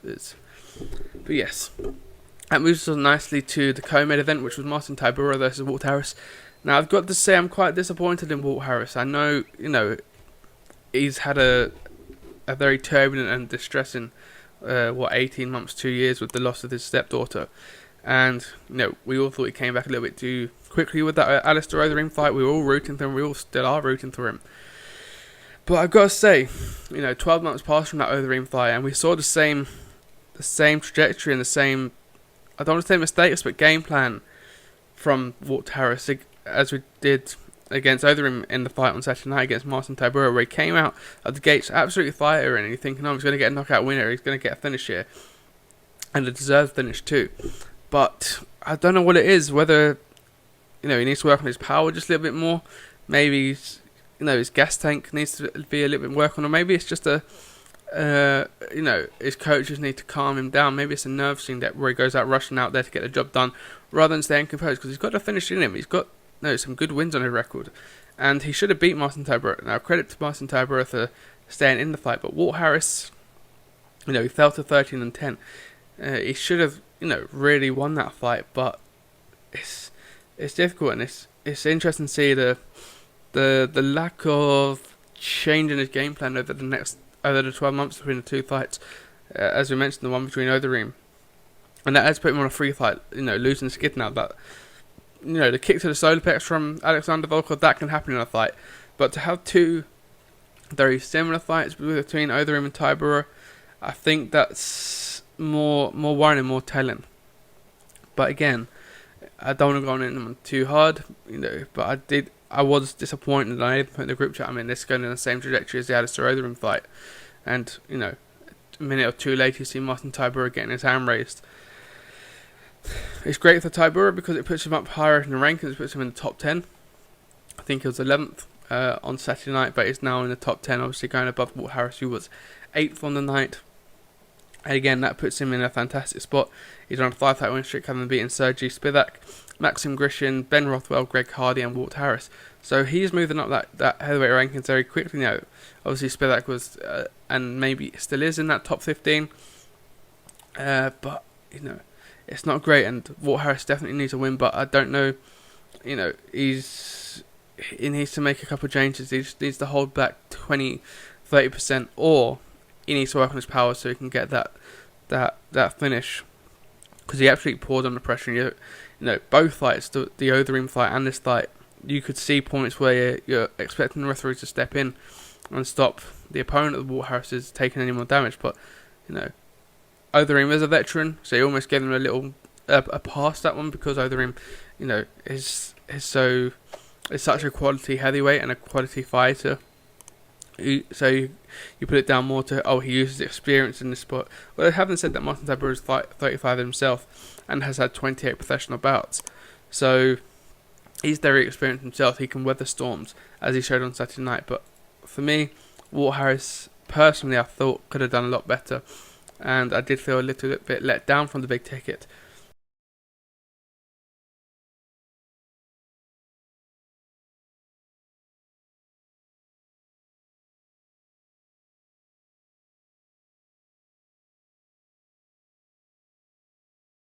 But yes, that moves us nicely to the co-main event, which was Marcin Tybura versus Walt Harris. Now, I've got to say, I'm quite disappointed in Walt Harris. I know, he's had a very turbulent and distressing, 18 months, 2 years with the loss of his stepdaughter. And, we all thought he came back a little bit too quickly with that Alistair Overeem fight. We were all rooting for him. We all still are rooting for him. But I've got to say, 12 months passed from that Overeem fight, and we saw the same trajectory and the same, I don't want to say mistakes, but game plan from Walt Harris as we did against Overeem in the fight on Saturday night against Marcin Tybura, where he came out at the gates absolutely fighting, and you're thinking, he's going to get a knockout winner, he's going to get a finish here, and a deserved finish too. But I don't know what it is, whether he needs to work on his power just a little bit more. Maybe his gas tank needs to be a little bit work on, or maybe it's just his coaches need to calm him down. Maybe it's a nerves thing where he goes out rushing out there to get the job done rather than staying composed, because he's got the finish in him. He's got some good wins on his record, and he should have beat Marcin Tybura. Now, credit to Marcin Tybura for staying in the fight, but Walt Harris, he fell to 13-10. He should have really won that fight, but it's difficult, and it's interesting to see the lack of change in his game plan over the 12 months between the two fights. As we mentioned, the one between Overeem, and that has put him on a free fight, losing skid now. But the kick to the solar plex from Alexander Volkov, that can happen in a fight, but to have two very similar fights between Overeem and Tybura, I think that's more worrying, more telling. But again, I don't want to go on them too hard, but I was disappointed, and I even put in the group chat, this is going in the same trajectory as the Alistair Overeem fight. And, a minute or two later, you see Marcin Tybura getting his hand raised. It's great for Tybura because it puts him up higher in the rankings, it puts him in the top 10. I think he was 11th on Saturday night, but he's now in the top 10, obviously going above Walt Harris, who was 8th on the night. And again, that puts him in a fantastic spot. He's on a 5-fight win streak, having beaten Sergey Spivak, Maxim Grishin, Ben Rothwell, Greg Hardy, and Walt Harris. So he's moving up that heavyweight rankings very quickly now. Obviously, Spivak was, and maybe still is, in that top 15. But, it's not great, and Walt Harris definitely needs a win, but I don't know, he needs to make a couple of changes. He just needs to hold back 20-30%, or he needs to work on his power so he can get that finish, because he absolutely poured on the pressure. Both fights, the Overeem fight and this fight, you could see points where you're expecting the referee to step in and stop the opponent of Walt Harris is taking any more damage. But Overeem is a veteran, so he almost gave him a little a pass that one, because Overeem, is such a quality heavyweight and a quality fighter. So you put it down more to, he uses experience in this sport. Well, I haven't said that Marcin Tybura is 35 himself and has had 28 professional bouts. So he's very experienced himself. He can weather storms, as he showed on Saturday night. But for me, Walt Harris, personally, I thought could have done a lot better. And I did feel a little bit let down from the big ticket.